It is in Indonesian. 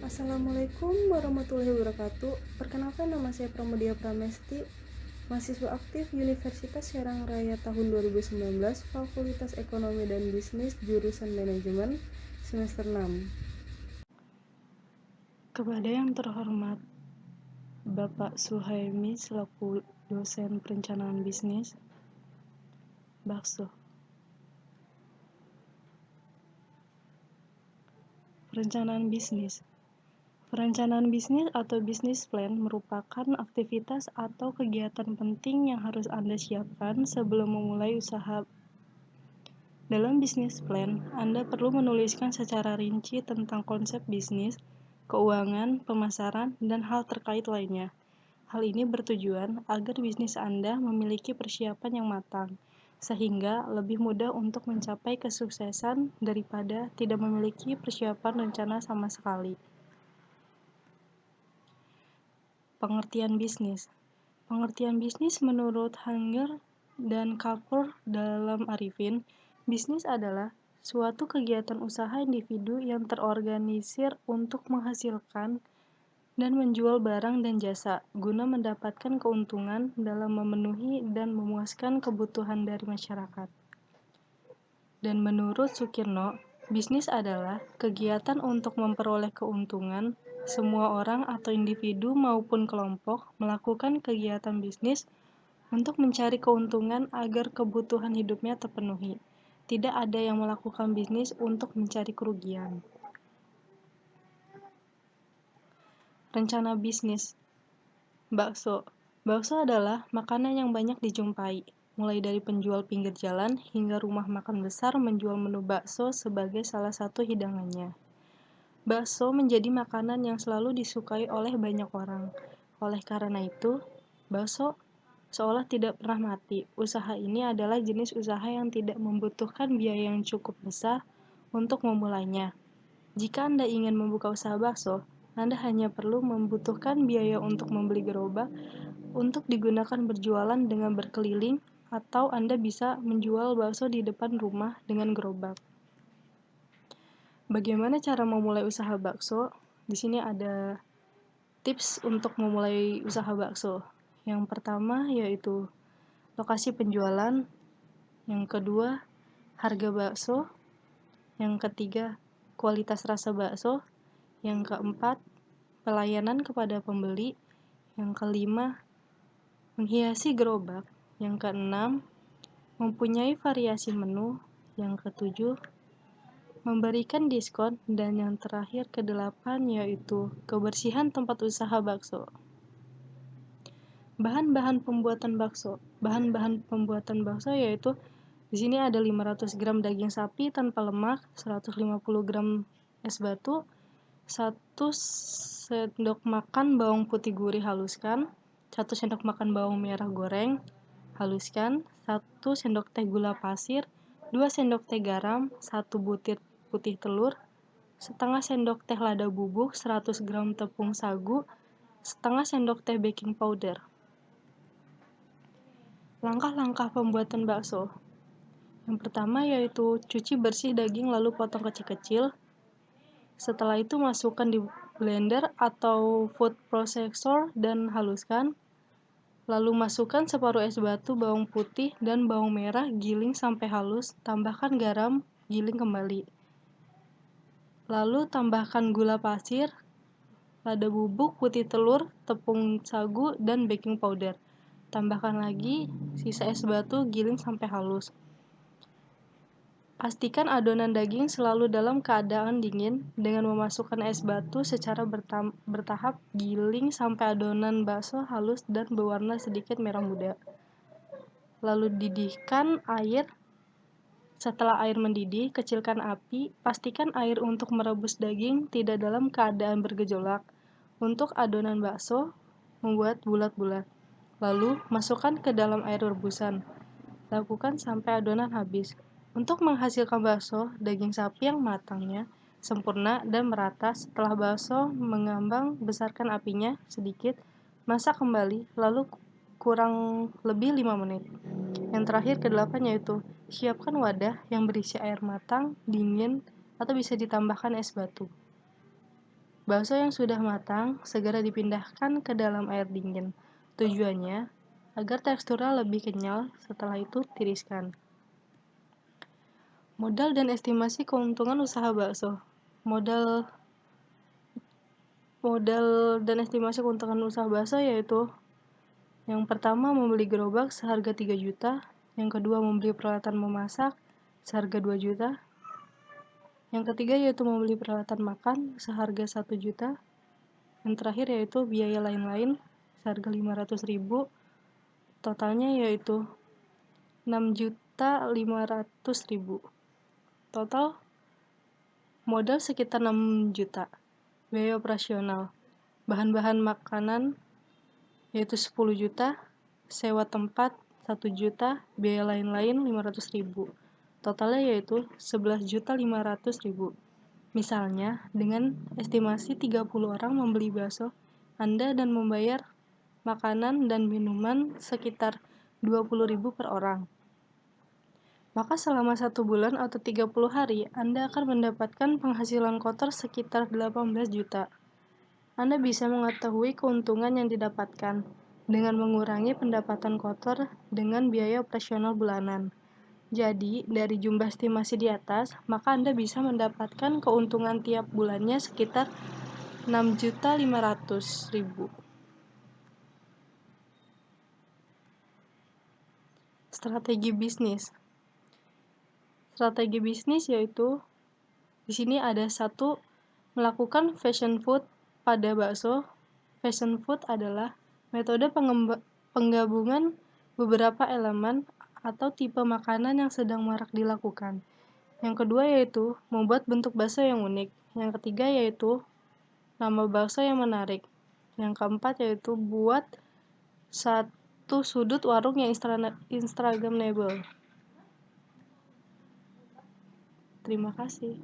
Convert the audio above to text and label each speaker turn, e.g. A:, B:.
A: Assalamualaikum warahmatullahi wabarakatuh. Perkenalkan, nama saya Pramudia Pramesti, mahasiswa aktif Universitas Serang Raya tahun 2019, Fakultas Ekonomi dan Bisnis, jurusan Manajemen, semester 6.
B: Kepada yang terhormat Bapak Suhaimi selaku dosen perencanaan bisnis, bakso. Perencanaan bisnis. Perencanaan bisnis atau business plan merupakan aktivitas atau kegiatan penting yang harus Anda siapkan sebelum memulai usaha. Dalam business plan, Anda perlu menuliskan secara rinci tentang konsep bisnis, keuangan, pemasaran, dan hal terkait lainnya. Hal ini bertujuan agar bisnis Anda memiliki persiapan yang matang, sehingga lebih mudah untuk mencapai kesuksesan daripada tidak memiliki persiapan rencana sama sekali. Pengertian bisnis. Pengertian bisnis menurut Hanger dan Kapur dalam Arifin, bisnis adalah suatu kegiatan usaha individu yang terorganisir untuk menghasilkan dan menjual barang dan jasa guna mendapatkan keuntungan dalam memenuhi dan memuaskan kebutuhan dari masyarakat. Dan menurut Sukirno, bisnis adalah kegiatan untuk memperoleh keuntungan. Semua orang atau individu maupun kelompok melakukan kegiatan bisnis untuk mencari keuntungan agar kebutuhan hidupnya terpenuhi. Tidak ada yang melakukan bisnis untuk mencari kerugian. Rencana bisnis. Bakso. Bakso adalah makanan yang banyak dijumpai, mulai dari penjual pinggir jalan hingga rumah makan besar menjual menu bakso sebagai salah satu hidangannya. Bakso menjadi makanan yang selalu disukai oleh banyak orang. Oleh karena itu, bakso seolah tidak pernah mati. Usaha ini adalah jenis usaha yang tidak membutuhkan biaya yang cukup besar untuk memulainya. Jika Anda ingin membuka usaha bakso, Anda hanya perlu membutuhkan biaya untuk membeli gerobak untuk digunakan berjualan dengan berkeliling, atau Anda bisa menjual bakso di depan rumah dengan gerobak. Bagaimana cara memulai usaha bakso? Di sini ada tips untuk memulai usaha bakso. Yang pertama yaitu lokasi penjualan, yang kedua harga bakso, yang ketiga kualitas rasa bakso, yang keempat pelayanan kepada pembeli, yang kelima menghiasi gerobak, yang keenam mempunyai variasi menu, yang ketujuh memberikan diskon, dan yang terakhir kedelapan yaitu kebersihan tempat usaha bakso. Bahan-bahan pembuatan bakso. Bahan-bahan pembuatan bakso yaitu di sini ada 500 gram daging sapi tanpa lemak, 150 gram es batu, 1 sendok makan bawang putih gurih haluskan, 1 sendok makan bawang merah goreng haluskan, 1 sendok teh gula pasir, 2 sendok teh garam, 1 butir putih telur, setengah sendok teh lada bubuk, 100 gram tepung sagu, setengah sendok teh baking powder. Langkah-langkah pembuatan bakso. Yang pertama yaitu cuci bersih daging lalu potong kecil-kecil. Setelah itu masukkan di blender atau food processor dan haluskan. Lalu masukkan separuh es batu, bawang putih, dan bawang merah, giling sampai halus. Tambahkan garam, giling kembali. Lalu tambahkan gula pasir, lada bubuk, putih telur, tepung sagu, dan baking powder. Tambahkan lagi sisa es batu, giling sampai halus. Pastikan adonan daging selalu dalam keadaan dingin dengan memasukkan es batu secara bertahap, giling sampai adonan bakso halus dan berwarna sedikit merah muda. Lalu didihkan air. Setelah air mendidih, kecilkan api. Pastikan air untuk merebus daging tidak dalam keadaan bergejolak. Untuk adonan bakso, membuat bulat-bulat. Lalu masukkan ke dalam air rebusan. Lakukan sampai adonan habis. Untuk menghasilkan bakso, daging sapi yang matangnya sempurna dan merata. Setelah bakso mengambang, besarkan apinya sedikit, masak kembali, lalu kurang lebih 5 menit. Yang terakhir kedelapan yaitu siapkan wadah yang berisi air matang, dingin, atau bisa ditambahkan es batu. Bakso yang sudah matang segera dipindahkan ke dalam air dingin. Tujuannya agar teksturnya lebih kenyal, setelah itu tiriskan. Modal dan estimasi keuntungan usaha bakso. Modal dan estimasi keuntungan usaha bakso yaitu yang pertama membeli gerobak seharga 3 juta, yang kedua membeli peralatan memasak seharga 2 juta, yang ketiga yaitu membeli peralatan makan seharga 1 juta, yang terakhir yaitu biaya lain-lain seharga 500.000, totalnya yaitu 6.500.000. Total modal sekitar 6 juta. Biaya operasional, bahan-bahan makanan yaitu 10 juta, sewa tempat 1 juta, biaya lain-lain 500.000. Totalnya yaitu 11.500.000. Misalnya, dengan estimasi 30 orang membeli bakso, Anda dan membayar makanan dan minuman sekitar 20.000 per orang. Maka selama 1 bulan atau 30 hari, Anda akan mendapatkan penghasilan kotor sekitar 18 juta. Anda bisa mengetahui keuntungan yang didapatkan dengan mengurangi pendapatan kotor dengan biaya operasional bulanan. Jadi, dari jumlah estimasi di atas, maka Anda bisa mendapatkan keuntungan tiap bulannya sekitar 6.500.000. Strategi bisnis. Strategi bisnis yaitu di sini ada 1, melakukan fashion food pada bakso. Fashion food adalah metode penggabungan beberapa elemen atau tipe makanan yang sedang marak dilakukan. Yang kedua yaitu membuat bentuk bakso yang unik. Yang ketiga yaitu nama bakso yang menarik. Yang keempat yaitu buat satu sudut warung yang instagramable. Terima kasih.